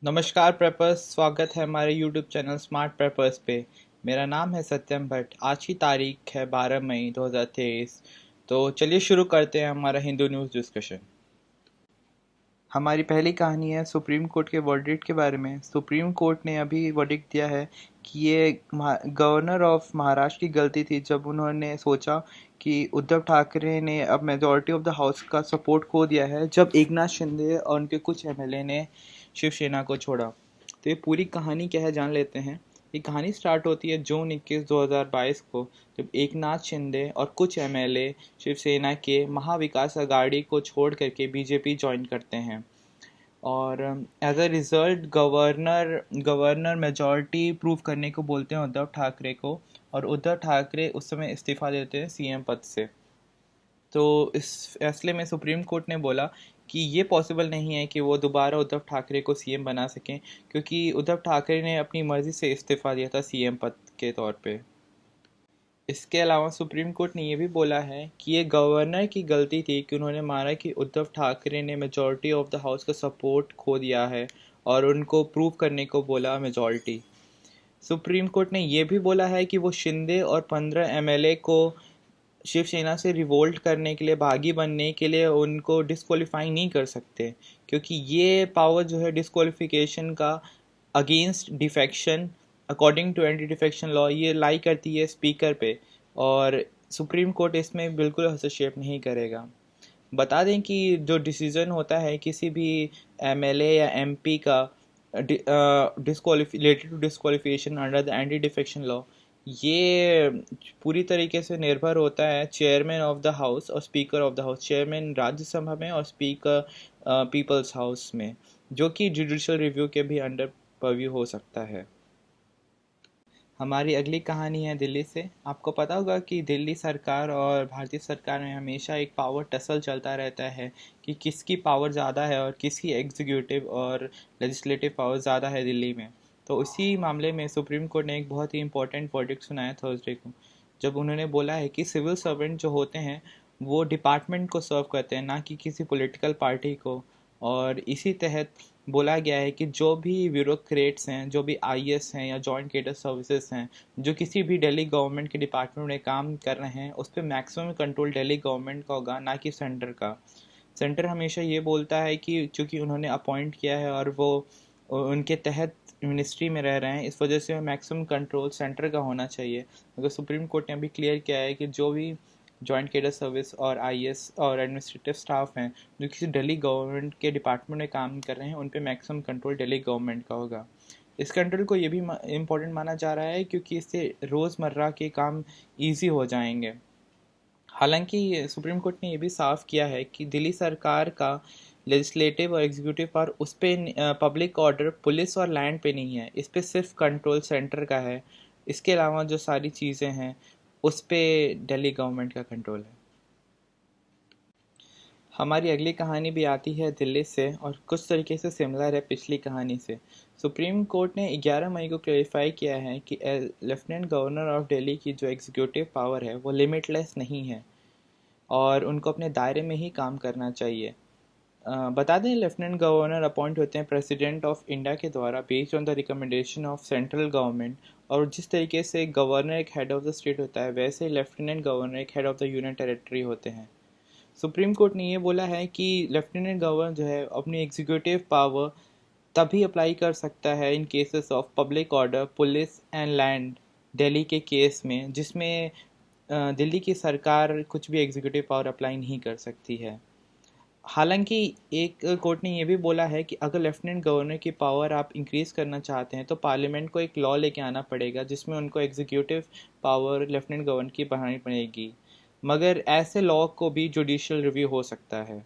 नमस्कार प्रेपर्स, स्वागत है हमारे YouTube चैनल स्मार्ट प्रेपर्स पे। मेरा नाम है सत्यम भट्ट। आज की तारीख है 12 मई 2023। तो चलिए शुरू करते हैं हमारा हिंदू न्यूज़ डिस्कशन। हमारी पहली कहानी है सुप्रीम कोर्ट के वर्डिक्ट के बारे में। सुप्रीम कोर्ट ने अभी वर्डिक्ट दिया है कि ये गवर्नर ऑफ महाराष्ट्र की गलती थी जब उन्होंने सोचा कि उद्धव ठाकरे ने अब मेजॉरिटी ऑफ द हाउस का सपोर्ट खो दिया है, जब एकनाथ शिंदे और उनके कुछ एमएलए ने शिवसेना को छोड़ा। तो ये पूरी कहानी क्या है जान लेते हैं। ये कहानी स्टार्ट होती है जून 21 2022 को, जब एकनाथ शिंदे और कुछ एमएलए शिवसेना के महाविकास अघाड़ी को छोड़ करके बीजेपी ज्वाइन करते हैं। और as a result governor majority prove करने को बोलते हैं उद्धव ठाकरे को, और उद्धव ठाकरे उस समय इस्तीफा देते हैं सीएम पद से। तो इस फैसले में सुप्रीम कोर्ट ने बोला कि ये पॉसिबल नहीं है कि वो दोबारा उद्धव ठाकरे को सीएम बना सकें, क्योंकि उद्धव ठाकरे ने अपनी मर्ज़ी से इस्तीफा दिया था सीएम पद के तौर पे। इसके अलावा सुप्रीम कोर्ट ने ये भी बोला है कि ये गवर्नर की गलती थी कि उन्होंने माना कि उद्धव ठाकरे ने मेजॉरिटी ऑफ द हाउस का सपोर्ट खो दिया है और उनको प्रूव करने को बोला मेजॉरिटी। सुप्रीम कोर्ट ने ये भी बोला है कि वो शिंदे और 15 एमएलए को शिवसेना से रिवोल्ट करने के लिए, भागी बनने के लिए उनको डिस्क्वालीफाई नहीं कर सकते, क्योंकि ये पावर जो है डिस्क्वालिफिकेशन का against defection, according to anti defection law, ये लाई करती है स्पीकर पे, और सुप्रीम कोर्ट इसमें बिल्कुल हस्तक्षेप नहीं करेगा। बता दें कि जो डिसीज़न होता है किसी भी एमएलए या एमपी का related to disqualification under the anti defection law, ये पूरी तरीके से निर्भर होता है चेयरमैन ऑफ द हाउस और speaker of the house, chairman Rajya Sabha में और स्पीकर पीपल्स हाउस में, जो कि जुडिशियल रिव्यू के भी अंडर परव्यू हो सकता है। हमारी अगली कहानी है दिल्ली से। आपको पता होगा कि दिल्ली सरकार और भारतीय सरकार में हमेशा एक पावर टसल चलता रहता है कि किसकी पावर ज़्यादा है और किसकी एग्जीक्यूटिव और लेजिस्लेटिव पावर ज़्यादा है दिल्ली में। तो उसी मामले में सुप्रीम कोर्ट ने एक बहुत ही इंपॉर्टेंट वर्डिक्ट सुनाया थर्सडे को, जब उन्होंने बोला है कि सिविल सर्वेंट जो होते हैं वो डिपार्टमेंट को सर्व करते हैं, ना कि किसी पॉलिटिकल पार्टी को। और इसी तहत बोला गया है कि जो भी ब्यूरोक्रेट्स हैं, जो भी आईएएस हैं या जॉइंट कैडर सर्विसेज हैं, जो किसी भी दिल्ली गवर्नमेंट के डिपार्टमेंट में काम कर रहे हैं, उस पर मैक्सिमम कंट्रोल दिल्ली गवर्नमेंट का होगा, ना कि सेंटर का। सेंटर हमेशा ये बोलता है कि चूंकि उन्होंने अपॉइंट किया है और वो उनके तहत मिनिस्ट्री में रह रहे हैं, इस वजह से मैक्सिमम कंट्रोल सेंटर का होना चाहिए। मगर सुप्रीम कोर्ट ने अभी क्लियर किया है कि जो भी जॉइंट कैडर सर्विस और आईएएस और एडमिनिस्ट्रेटिव स्टाफ हैं जो किसी दिल्ली गवर्नमेंट के डिपार्टमेंट में काम कर रहे हैं, उन पे मैक्सिमम कंट्रोल दिल्ली गवर्नमेंट का होगा। इस कंट्रोल को ये भी इम्पोर्टेंट माना जा रहा है क्योंकि इससे रोज़मर्रा के काम ईजी हो जाएंगे। हालांकि सुप्रीम कोर्ट ने ये भी साफ किया है कि दिल्ली सरकार का लेजिस्लेटिव और एग्जीक्यूटिव पावर उस पर पब्लिक ऑर्डर, पुलिस और लैंड पे नहीं है, इस पे सिर्फ कंट्रोल सेंटर का है। इसके अलावा जो सारी चीज़ें हैं उस पे दिल्ली गवर्नमेंट का कंट्रोल है। हमारी अगली कहानी भी आती है दिल्ली से और कुछ तरीके से सिमिलर है पिछली कहानी से। सुप्रीम कोर्ट ने 11 मई को क्लेरिफाई किया है कि लेफ्टिनेंट गवर्नर ऑफ दिल्ली की जो एग्जीक्यूटिव पावर है वो लिमिटलेस नहीं है और उनको अपने दायरे में ही काम करना चाहिए। बता दें, लेफ्टिनेंट गवर्नर अपॉइंट होते हैं प्रेसिडेंट ऑफ इंडिया के द्वारा based on the recommendation of central government. और जिस तरीके से गवर्नर एक हेड ऑफ द स्टेट होता है, वैसे लेफ्टिनेंट गवर्नर एक head of the union territory होते हैं। सुप्रीम कोर्ट ने ये बोला है कि लेफ्टिनेंट गवर्नर जो है अपनी एग्जीक्यूटिव पावर तभी अप्लाई कर सकता है in cases of public order, police and land, Delhi के केस में, जिसमें दिल्ली की सरकार कुछ भी एग्जीक्यूटिव पावर अप्लाई नहीं कर सकती है। हालांकि एक कोर्ट ने ये भी बोला है कि अगर लेफ्टिनेंट गवर्नर की पावर आप इंक्रीज़ करना चाहते हैं तो पार्लियामेंट को एक लॉ लेके आना पड़ेगा जिसमें उनको एग्जीक्यूटिव पावर लेफ्टिनेंट गवर्नर की बढ़ानी पड़ेगी, मगर ऐसे लॉ को भी जुडिशियल रिव्यू हो सकता है।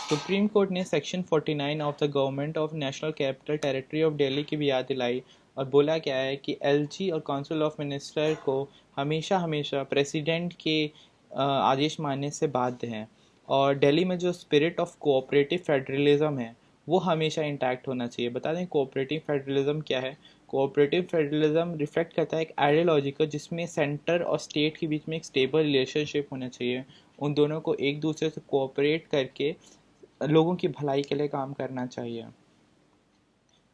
सुप्रीम कोर्ट ने section 49 of the government of national capital territory of Delhi की भी याद दिलाई और बोला क्या है कि एलजी और काउंसिल ऑफ मिनिस्टर को हमेशा हमेशा प्रेसिडेंट के आदेश मानने से बाध्य हैं, और दिल्ली में जो स्पिरिट ऑफ कोऑपरेटिव फेडरलिज्म है वो हमेशा इंटैक्ट होना चाहिए। बता दें कोऑपरेटिव फेडरलिज्म क्या है। कोऑपरेटिव फेडरलिज्म रिफ्लेक्ट करता है एक आइडियोलॉजी को जिसमें सेंटर और स्टेट के बीच में एक स्टेबल रिलेशनशिप होना चाहिए, उन दोनों को एक दूसरे से कोऑपरेट करके लोगों की भलाई के लिए काम करना चाहिए।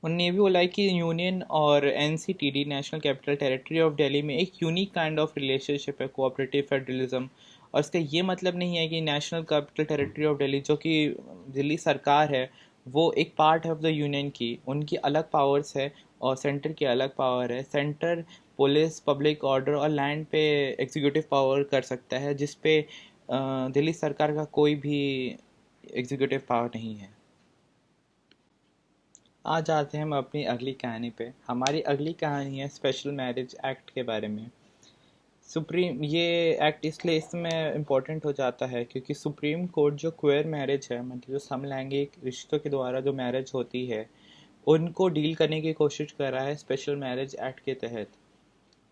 उन्होंने ये भी बोला है कि यूनियन और NCTD national capital territory of Delhi में एक यूनिक काइंड ऑफ रिलेशनशिप है, कोऑपरेटिव फेडरलिज्म। और इसका ये मतलब नहीं है कि national capital territory of Delhi जो कि दिल्ली सरकार है वो एक पार्ट है ऑफ द यूनियन की, उनकी अलग पावर्स है और सेंटर की अलग पावर है। सेंटर पुलिस, पब्लिक ऑर्डर और लैंड पे एग्जीक्यूटिव पावर कर सकता है, जिस पे दिल्ली सरकार का कोई भी एग्जीक्यूटिव पावर नहीं है। आज आते हैं हम अपनी अगली कहानी पे। हमारी अगली कहानी है स्पेशल मैरिज एक्ट के बारे में। सुप्रीम ये एक्ट इसलिए इसमें इम्पोर्टेंट हो जाता है क्योंकि सुप्रीम कोर्ट जो क्वेयर मैरिज है, मतलब जो समलैंगिक रिश्तों के द्वारा जो मैरिज होती है, उनको डील करने की कोशिश कर रहा है स्पेशल मैरिज एक्ट के तहत।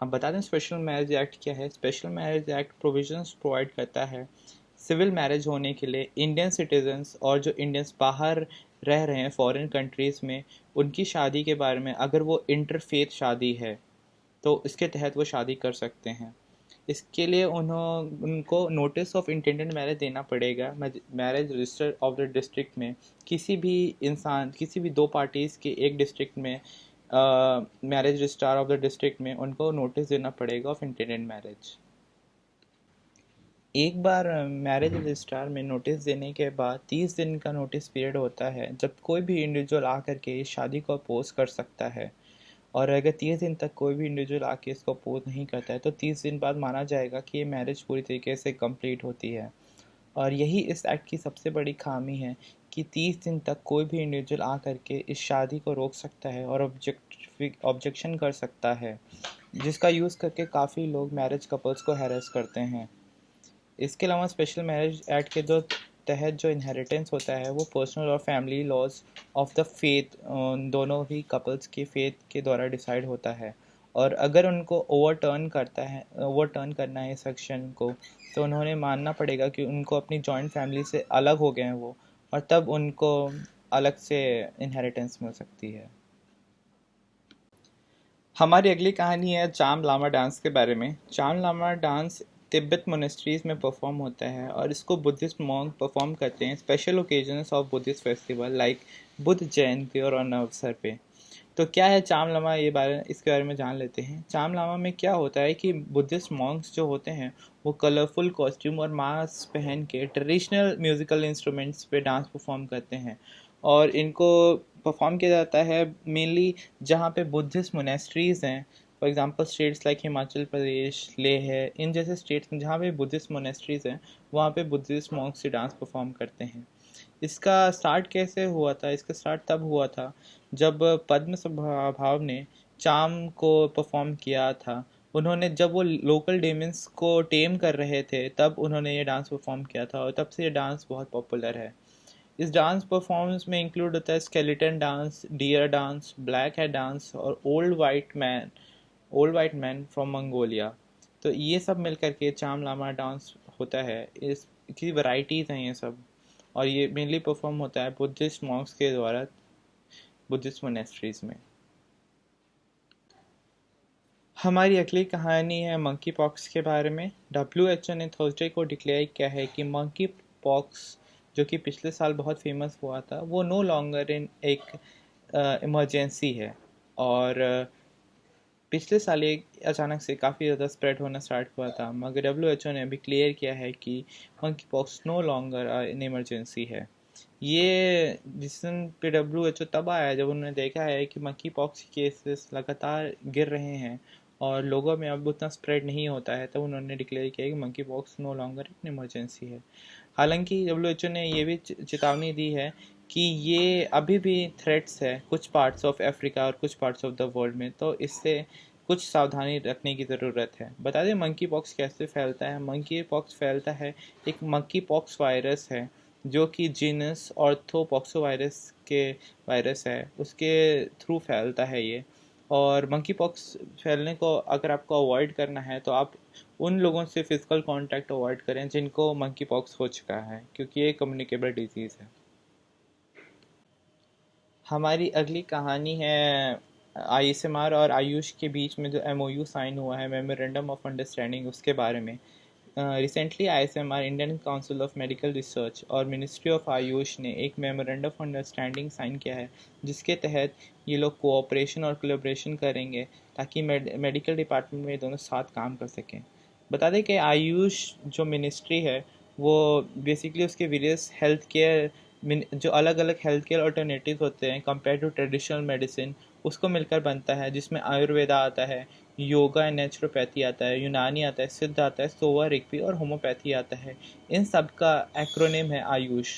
अब बता दें स्पेशल मैरिज एक्ट क्या है। Special marriage act provisions provide करता है सिविल मैरिज होने के लिए इंडियन सिटीजन्स और जो इंडियंस बाहर रह रहे हैं फॉरेन कंट्रीज़ में, उनकी शादी के बारे में, अगर वो इंटरफेथ शादी है तो इसके तहत वो शादी कर सकते हैं। इसके लिए उनको नोटिस ऑफ इंटेंडेड मैरिज देना पड़ेगा marriage register of the district में। किसी भी इंसान, किसी भी दो पार्टीज़ के एक डिस्ट्रिक्ट में marriage registrar of the district में उनको नोटिस देना पड़ेगा ऑफ इंटेंडेड मैरिज। एक बार मैरिज रजिस्ट्रार में नोटिस देने के बाद 30 दिन का नोटिस पीरियड होता है जब कोई भी इंडिविजुअल आकर के इस शादी को अपोज कर सकता है। और अगर 30 दिन तक कोई भी इंडिविजुअल आके इसको अपोज नहीं करता है तो 30 दिन बाद माना जाएगा कि ये मैरिज पूरी तरीके से कंप्लीट होती है। और यही इस एक्ट की सबसे बड़ी खामी है कि 30 दिन तक कोई भी इंडिविजुअल आ करके इस शादी को रोक सकता है और ऑब्जेक्शन कर सकता है, जिसका यूज़ करके काफ़ी लोग मैरिज कपल्स को हैरेस करते हैं। इसके अलावा स्पेशल मैरिज एक्ट के जो तहत जो इनहेरिटेंस होता है वो पर्सनल और family laws of the faith, दोनों ही कपल्स के फेथ के द्वारा डिसाइड होता है। और अगर उनको ओवरटर्न करना है सेक्शन को, तो उन्होंने मानना पड़ेगा कि उनको अपनी जॉइंट फैमिली से अलग हो गए हैं वो, और तब उनको अलग से इनहेरिटेंस मिल सकती है। हमारी अगली कहानी है चाम लामा डांस के बारे में। Cham lama dance Tibet monasteries में परफॉर्म होता है और इसको बुद्धिस्ट मॉन्क परफॉर्म करते हैं special occasions of Buddhist festival like Buddha Jayanti और अन्य अवसर पे। तो क्या है चाम लामा, इसके बारे में जान लेते हैं। चाम लामा में क्या होता है कि बुद्धिस्ट मॉन्क्स जो होते हैं वो कलरफुल कॉस्ट्यूम और मास्क पहन के ट्रेडिशनल म्यूजिकल इंस्ट्रूमेंट्स पे डांस परफॉर्म करते हैं। और इनको परफॉर्म किया जाता है मेनली जहाँ पे बुद्धिस्ट मोनेस्ट्रीज हैं। For example states like Himachal Pradesh, Leh है, इन जैसे स्टेट्स में जहाँ पे बुद्धिस्ट मोनेस्ट्रीज हैं वहाँ पे बुद्धिस्ट मॉन्क्स से डांस परफॉर्म करते हैं। इसका स्टार्ट कैसे हुआ था? इसका स्टार्ट तब हुआ था जब पद्मप्रभाव ने चाम को परफॉर्म किया था। उन्होंने जब वो लोकल डेमन्स को टेम कर रहे थे तब उन्होंने ये डांस परफॉर्म किया था और तब से ये डांस बहुत पॉपुलर है। इस डांस परफॉर्मेंस में इंक्लूड होता है skeleton dance, deer dance, black head dance और old white man from Mongolia. तो ये सब मिल करके चाम लामा डांस होता है। इसकी वैरायटीज़ हैं ये सब, और ये मेनली परफॉर्म होता है बुद्धिस्ट मॉन्क्स के द्वारा बुद्धिस्ट मोनेस्ट्रीज में। हमारी अगली कहानी है मंकी पॉक्स के बारे में। WHO ने थर्सडे को डिक्लेयर किया है कि मंकी पॉक्स जो कि पिछले साल बहुत फेमस हुआ था वो नो लॉन्गर इन एक इमरजेंसी है। और पिछले साल एक अचानक से काफ़ी ज़्यादा स्प्रेड होना स्टार्ट हुआ था, मगर WHO ने अभी क्लियर किया है कि monkeypox no longer in emergency है। ये डिसीजन पे WHO तब आया जब उन्होंने देखा है कि मंकी पॉक्स केसेस लगातार गिर रहे हैं और लोगों में अब उतना स्प्रेड नहीं होता है, तब उन्होंने डिक्लेयर किया कि मंकी पॉक्स नो लॉन्गर एक इमरजेंसी है। हालांकि WHO ने ये भी चेतावनी दी है कि ये अभी भी थ्रेट्स है कुछ पार्ट्स ऑफ अफ्रीका और कुछ पार्ट्स ऑफ द वर्ल्ड में, तो इससे कुछ सावधानी रखने की ज़रूरत है। बता दें मंकी पॉक्स कैसे फैलता है। मंकी पॉक्स फैलता है, एक मंकी पॉक्स वायरस है जो कि जीनस ऑर्थोपॉक्सो वायरस के वायरस है, उसके थ्रू फैलता है ये। और मंकी पॉक्स फैलने को अगर आपको अवॉइड करना है तो आप उन लोगों से फिजिकल कांटेक्ट अवॉइड करें जिनको मंकी पॉक्स हो चुका है, क्योंकि ये कम्युनिकेबल डिजीज़ है। हमारी अगली कहानी है ISMR और आयुष के बीच में जो MOU साइन हुआ है, मेमोरेंडम ऑफ अंडरस्टैंडिंग, उसके बारे में। Recently ICMR, Indian council of medical research और मिनिस्ट्री ऑफ आयुष ने एक मेमोरेंडम ऑफ अंडरस्टैंडिंग साइन किया है, जिसके तहत ये लोग कोऑपरेशन और कोलैबोरेशन करेंगे ताकि मेडिकल डिपार्टमेंट में ये दोनों साथ काम कर सकें। बता दें कि आयुष जो मिनिस्ट्री है वो बेसिकली उसके वेरियस हेल्थ केयर, जो अलग अलग हेल्थ केयर अल्टरनेटिव होते हैं कंपेयर टू ट्रेडिशनल मेडिसिन, उसको मिलकर बनता है, जिसमें आयुर्वेदा आता है, योगा एंड नेचुरोपैथी आता है, यूनानी आता है, सिद्ध आता है, सोवा रिग्पी और होम्योपैथी आता है। इन सब का एक्रोनिम है आयुष।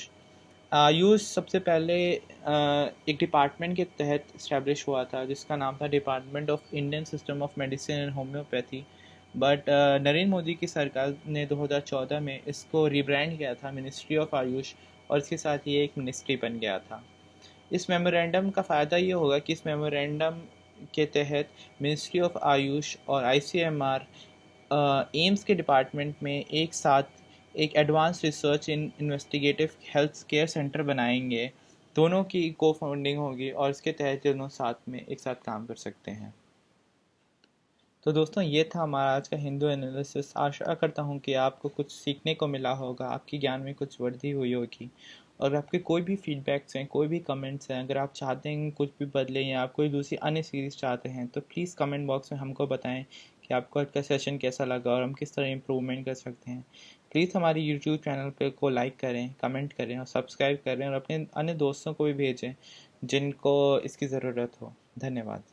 आयुष सबसे पहले एक डिपार्टमेंट के तहत इस्टेब्लिश हुआ था जिसका नाम था department of Indian system of medicine and homeopathy. But Narendra Modi की सरकार ने 2014 में इसको रिब्रांड किया था मिनिस्ट्री ऑफ आयुष, और इसके साथ ये एक मिनिस्ट्री बन गया था। इस मेमोरेंडम का फ़ायदा ये होगा कि इस मेमोरेंडम के तहत मिनिस्ट्री ऑफ आयुष और आईसीएमआर एम्स के डिपार्टमेंट में एक साथ एक एडवांस रिसर्च इन इन्वेस्टिगेटिव हेल्थ केयर सेंटर बनाएंगे। दोनों की को फाउंडिंग होगी और इसके तहत दोनों साथ में एक साथ काम कर सकते हैं। तो दोस्तों, ये था हमारा आज का हिंदू एनालिसिस। आशा करता हूँ कि आपको कुछ सीखने को मिला होगा, आपकी ज्ञान में कुछ वृद्धि हुई होगी। और आपके कोई भी फीडबैक्स हैं, कोई भी कमेंट्स हैं, अगर आप चाहते हैं कुछ भी बदलें या आप कोई दूसरी अन्य सीरीज़ चाहते हैं, तो प्लीज़ कमेंट बॉक्स में हमको बताएं कि आपको आज का सेशन कैसा लगा और हम किस तरह इम्प्रूवमेंट कर सकते हैं। प्लीज़ हमारी यूट्यूब चैनल पे को लाइक करें, कमेंट करें और सब्सक्राइब करें, और अपने अन्य दोस्तों को भी भेजें जिनको इसकी ज़रूरत हो। धन्यवाद।